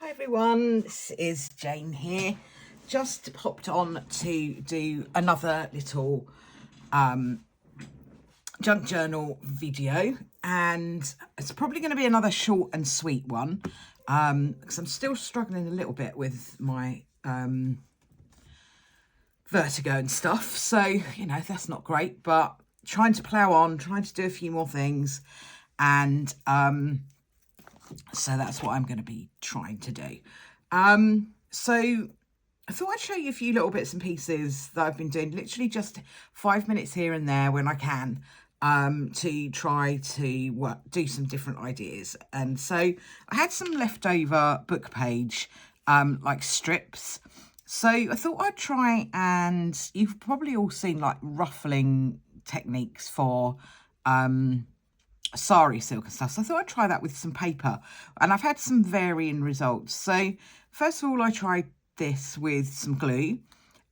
Hi everyone, this is Jane here. Just popped on to do another little junk journal video, and it's probably going to be another short and sweet one because I'm still struggling a little bit with my vertigo and stuff, so you know that's not great, but trying to plow on, trying to do a few more things, and so that's what I'm going to be trying to do. So I thought I'd show you a few little bits and pieces that I've been doing, literally just 5 minutes here and there when I can, to try to do some different ideas. And so I had some leftover book page, like strips. So I thought I'd try, and you've probably all seen like ruffling techniques for, sari silk and stuff, so I thought I'd try that with some paper, and I've had some varying results. So first of all, I tried this with some glue,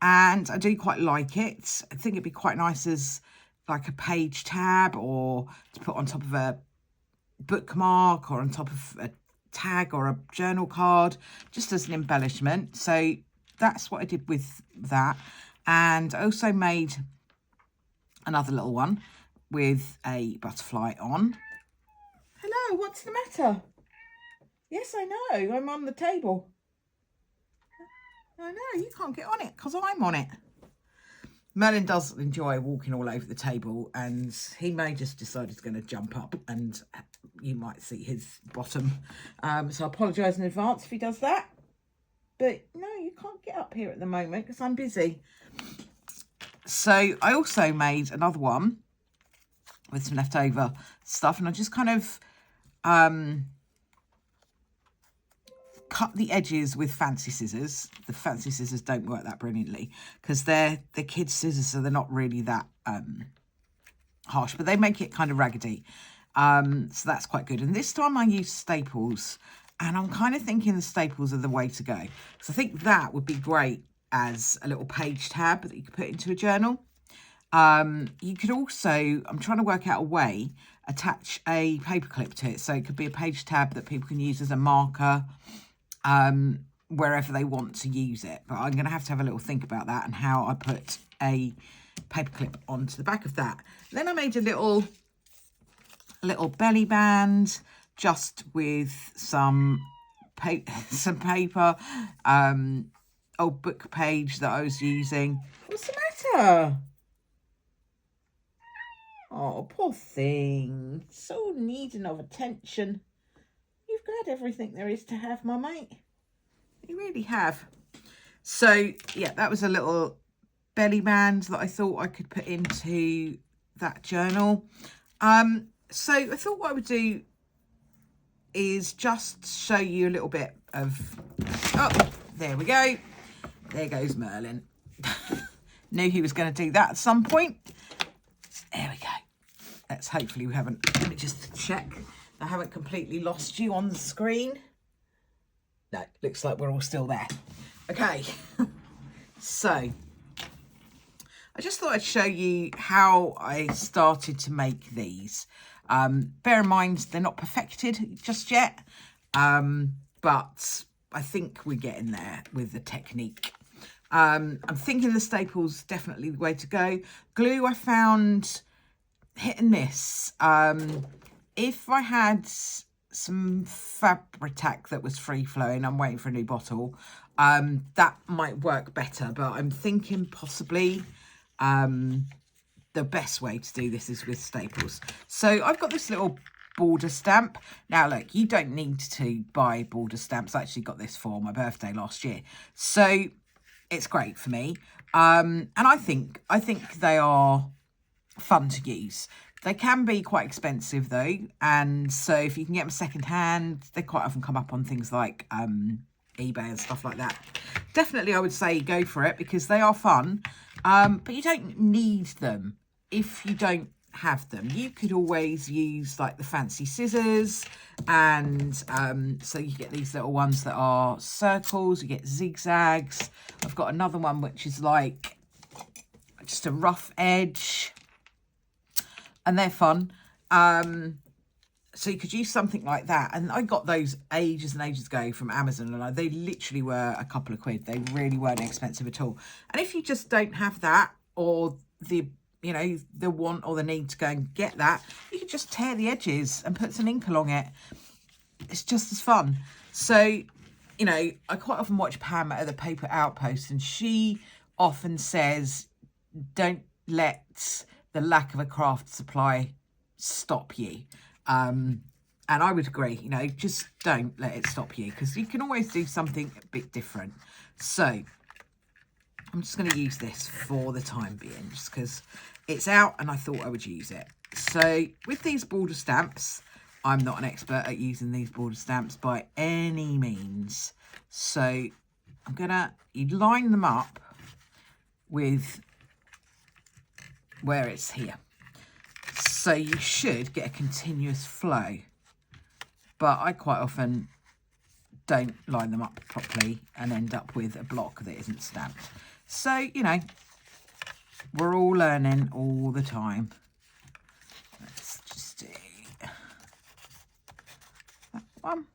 and I do quite like it. I think it'd be quite nice as like a page tab, or to put on top of a bookmark, or on top of a tag or a journal card, just as an embellishment. So that's what I did with that. And I also made another little one with a butterfly on. Hello, what's the matter? Yes, I know, I'm on the table. I know, you can't get on it because I'm on it. Merlin does enjoy walking all over the table, and he may just decide he's going to jump up, and you might see his bottom. So I apologise in advance if he does that. But no, you can't get up here at the moment because I'm busy. So I also made another one with some leftover stuff, and I just kind of cut the edges with fancy scissors. The fancy scissors don't work that brilliantly because they're kids' scissors, so they're not really that harsh, but they make it kind of raggedy. So that's quite good. And this time I used staples, and I'm kind of thinking the staples are the way to go. So I think that would be great as a little page tab that you could put into a journal. You could also, I'm trying to work out a way, attach a paper clip to it. So it could be a page tab that people can use as a marker wherever they want to use it. But I'm going to have a little think about that and how I put a paper clip onto the back of that. Then I made a little belly band just with some paper, old book page that I was using. What's the matter? Oh, poor thing. So needing of attention. You've got everything there is to have, my mate. You really have. So, yeah, that was a little belly band that I thought I could put into that journal. So I thought what I would do is just show you a little bit of... Oh, there we go. There goes Merlin. Knew he was going to do that at some point. There we go. Let's hopefully we haven't, let me just check I haven't completely lost you on the screen. No, looks like we're all still there. Okay, so I just thought I'd show you how I started to make these. Bear in mind, they're not perfected just yet, but I think we're getting there with the technique. I'm thinking the staples definitely the way to go. Glue I found hit and miss. If I had some Fabri-Tac that was free flowing, I'm waiting for a new bottle, that might work better, but I'm thinking possibly the best way to do this is with staples. So I've got this little border stamp. Now look, you don't need to buy border stamps. I actually got this for my birthday last year, so it's great for me. And I think they are fun to use. They can be quite expensive though, and so if you can get them second hand, they quite often come up on things like eBay and stuff like that. Definitely I would say go for it because they are fun, but you don't need them if you don't have them. You could always use like the fancy scissors, and so you get these little ones that are circles, you get zigzags. I've got another one which is like just a rough edge, and they're fun. So you could use something like that. And I got those ages and ages ago from Amazon, and they literally were a couple of quid. They really weren't expensive at all. And if you just don't have that, or the, you know, the want or the need to go and get that, you could just tear the edges and put some ink along it. It's just as fun. So, you know, I quite often watch Pam at the Paper Outpost, and she often says, don't let the lack of a craft supply stop you. And I would agree, you know, just don't let it stop you, because you can always do something a bit different. So I'm just going to use this for the time being, just because it's out and I thought I would use it. So with these border stamps, I'm not an expert at using these border stamps by any means. So I'm going to line them up with where it's here. So you should get a continuous flow, but I quite often don't line them up properly and end up with a block that isn't stamped. So, you know, we're all learning all the time. Let's just do that one.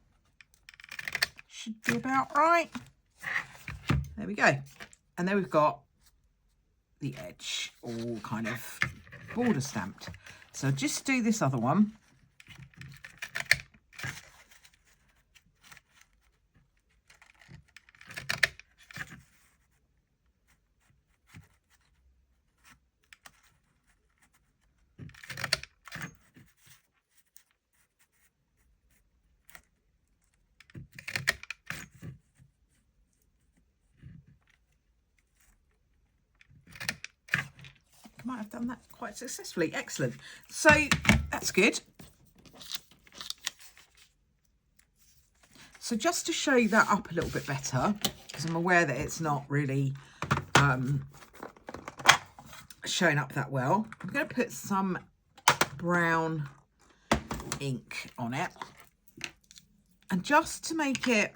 Should be about right. There we go. And then we've got the edge all kind of border stamped. So just do this other one. Might have done that quite successfully. Excellent. So that's good. So just to show that up a little bit better, because I'm aware that it's not really showing up that well, I'm going to put some brown ink on it. And just to make it,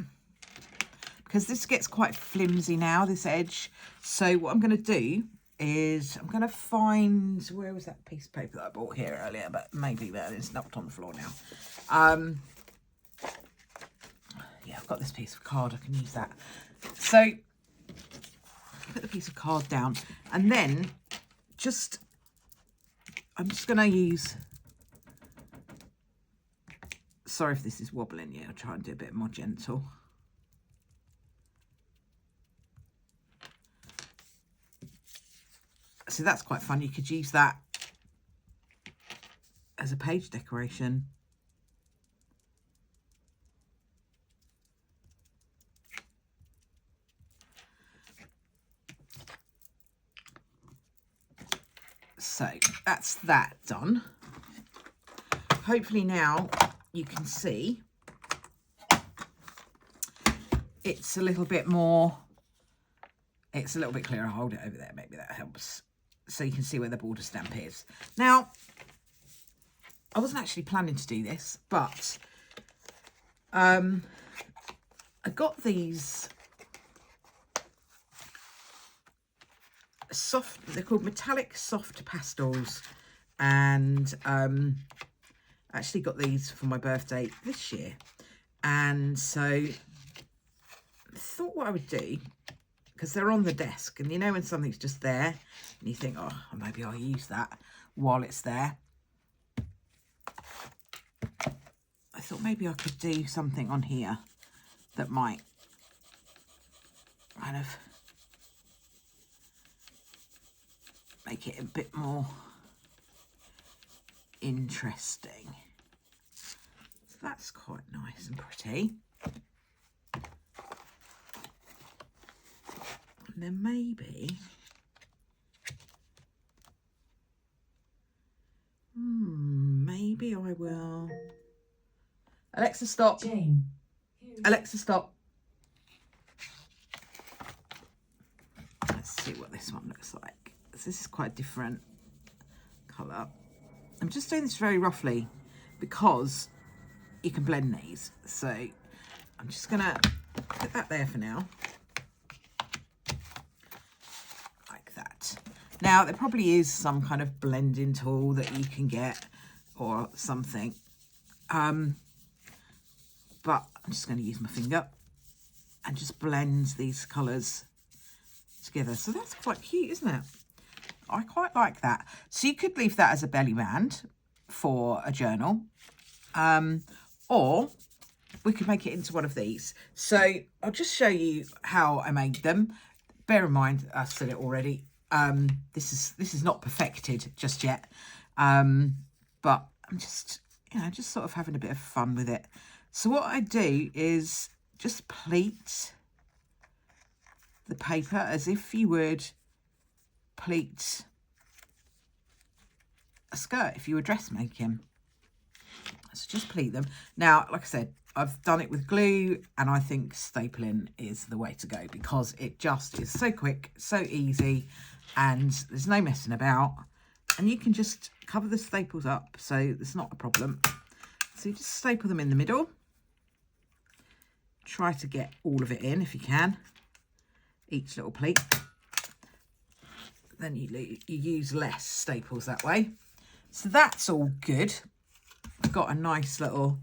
because this gets quite flimsy now, this edge. So what I'm going to do is I'm going to find, where was that piece of paper that I bought here earlier, but maybe that is knocked on the floor now. Yeah, I've got this piece of card, I can use that. So put the piece of card down, and then I'm just going to use, sorry if this is wobbling, yeah, I'll try and do a bit more gentle. So that's quite fun. You could use that as a page decoration. So that's that done. Hopefully now you can see it's a little bit more, it's a little bit clearer. I'll hold it over there, maybe that helps. So you can see where the border stamp is. Now, I wasn't actually planning to do this, but I got these soft, they're called metallic soft pastels, and actually got these for my birthday this year. And so I thought what I would do, because they're on the desk, and you know when something's just there and you think, oh, maybe I'll use that while it's there. I thought maybe I could do something on here that might kind of make it a bit more interesting. So that's quite nice and pretty. And then maybe, maybe I will. Alexa, stop. Jane. Alexa, stop. Let's see what this one looks like. This is quite a different colour. I'm just doing this very roughly because you can blend these. So I'm just going to put that there for now. Now, there probably is some kind of blending tool that you can get or something. But I'm just going to use my finger and just blend these colours together. So that's quite cute, isn't it? I quite like that. So you could leave that as a belly band for a journal, or we could make it into one of these. So I'll just show you how I made them. Bear in mind, I said it already, this is not perfected just yet, but I'm just, you know, just sort of having a bit of fun with it. So what I do is just pleat the paper as if you would pleat a skirt if you were dressmaking. So just pleat them. Now, like I said, I've done it with glue, and I think stapling is the way to go because it just is so quick, so easy, and there's no messing about, and you can just cover the staples up, so it's not a problem. So you just staple them in the middle. Try to get all of it in if you can, each little pleat. Then you use less staples that way. So that's all good. I've got a nice little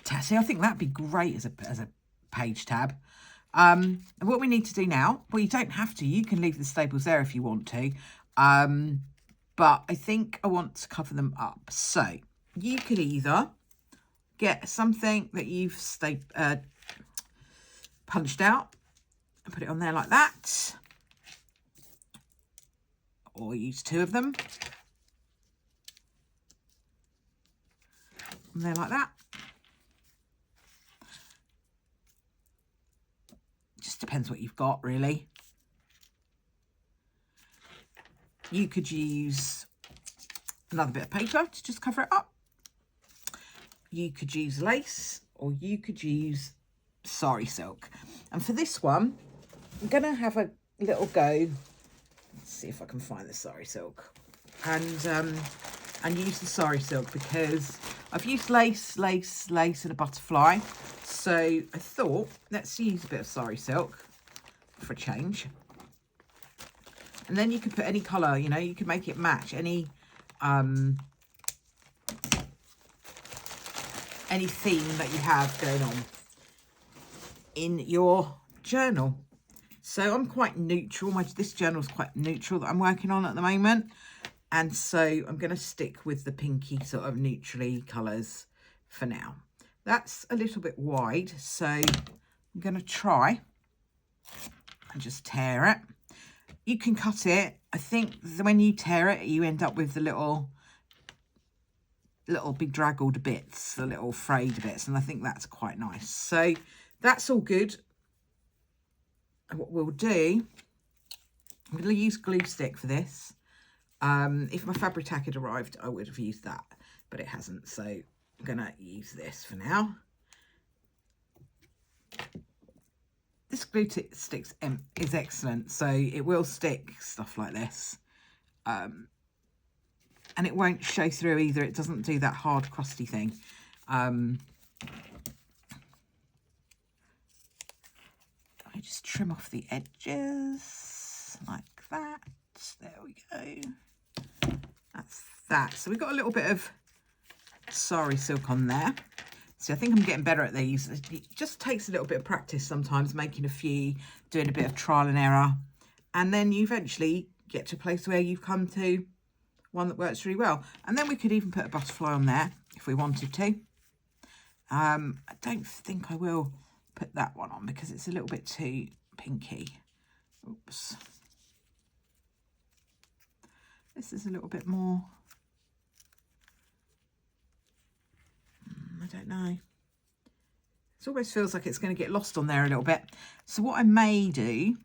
tassy. I think that'd be great as a page tab. And what we need to do now, well, you don't have to. You can leave the staples there if you want to. But I think I want to cover them up. So you could either get something that you've punched out and put it on there like that, or use two of them on there like that. Just depends what you've got, really. You could use another bit of paper to just cover it up. You could use lace, or you could use sari silk. And for this one, I'm going to have a little go. Let's see if I can find the sari silk. And use the sari silk because I've used lace, and a butterfly. So I thought, let's use a bit of sari silk for a change. And then you could put any colour, you know, you could make it match any theme that you have going on in your journal. So I'm quite neutral. This journal is quite neutral that I'm working on at the moment. And so I'm going to stick with the pinky sort of neutrally colours for now. That's a little bit wide, so I'm going to try and just tear it. You can cut it. I think when you tear it, you end up with the little bedraggled bits, the little frayed bits, and I think that's quite nice. So that's all good. And what we'll do, I'm going to use glue stick for this. If my Fabri-Tac had arrived, I would have used that, but it hasn't, so I'm going to use this for now. This glue stick is excellent, so it will stick stuff like this. And it won't show through either. It doesn't do that hard, crusty thing. I just trim off the edges like that. There we go. That's that. So we've got a little bit of sari silk on there. So I think I'm getting better at these. It just takes a little bit of practice sometimes, making a few, doing a bit of trial and error. And then you eventually get to a place where you've come to one that works really well. And then we could even put a butterfly on there if we wanted to. I don't think I will put that one on because it's a little bit too pinky. Oops. This is a little bit more, I don't know. It almost feels like it's going to get lost on there a little bit. So what I may do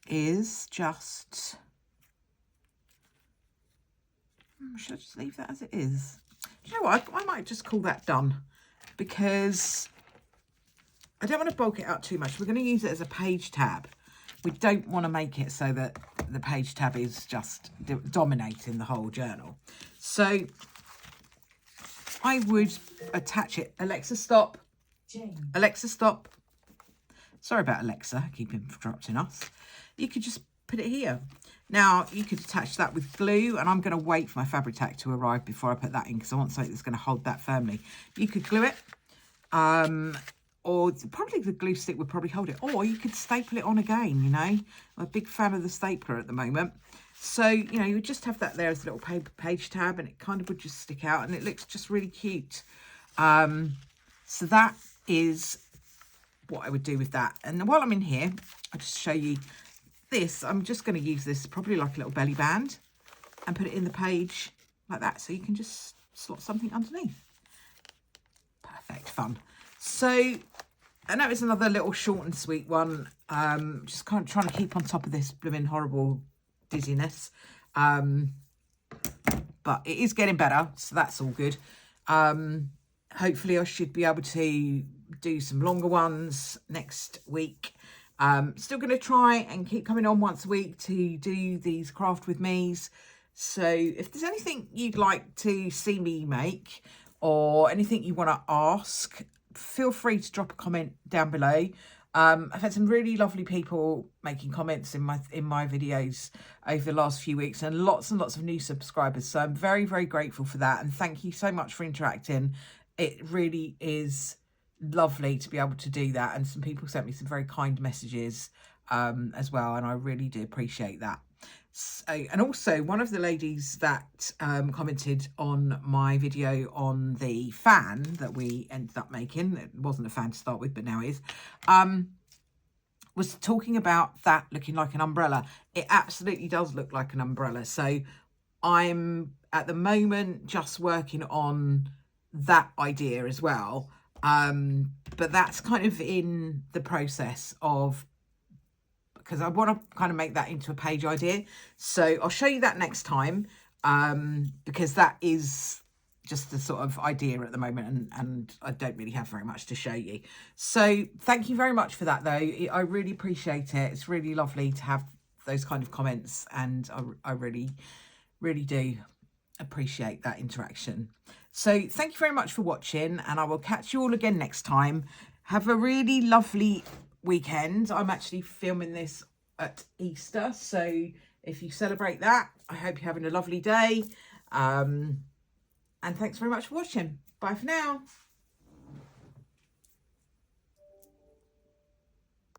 is just, should I just leave that as it is? Do you know what? I might just call that done because I don't want to bulk it out too much. We're going to use it as a page tab. We don't want to make it so that the page tab is just dominating the whole journal. So I would attach it. Alexa, stop. Jane. Alexa, stop. Sorry about Alexa, keep interrupting us. You could just put it here. Now, you could attach that with glue, and I'm going to wait for my fabric tack to arrive before I put that in, because I want something that's going to hold that firmly. You could glue it, or probably the glue stick would probably hold it, or you could staple it on again, you know. I'm a big fan of the stapler at the moment. So, you know, you would just have that there as a little paper page tab, and it kind of would just stick out, and it looks just really cute. So that is what I would do with that. And while I'm in here, I'll just show you this. I'm just going to use this probably like a little belly band and put it in the page like that, so you can just slot something underneath. Perfect fun. So, and that was another little short and sweet one. Just kind of trying to keep on top of this blooming horrible dizziness. But it is getting better, so that's all good. Hopefully I should be able to do some longer ones next week. Still going to try and keep coming on once a week to do these craft with me's. So if there's anything you'd like to see me make, or anything you want to ask, feel free to drop a comment down below. I've had some really lovely people making comments in my videos over the last few weeks, and lots of new subscribers. So I'm very, very grateful for that. And thank you so much for interacting. It really is lovely to be able to do that. And some people sent me some very kind messages as well. And I really do appreciate that. So, and also one of the ladies that commented on my video on the fan that we ended up making, it wasn't a fan to start with, but now it is, was talking about that looking like an umbrella. It absolutely does look like an umbrella. So I'm at the moment just working on that idea as well. But that's kind of in the process of, because I want to kind of make that into a page idea. So I'll show you that next time, because that is just the sort of idea at the moment, and I don't really have very much to show you. So thank you very much for that, though. I really appreciate it. It's really lovely to have those kind of comments, and I really, really do appreciate that interaction. So thank you very much for watching, and I will catch you all again next time. Have a really lovely weekend. I'm actually filming this at Easter, so if you celebrate that, I hope you're having a lovely day. And thanks very much for watching. Bye for now.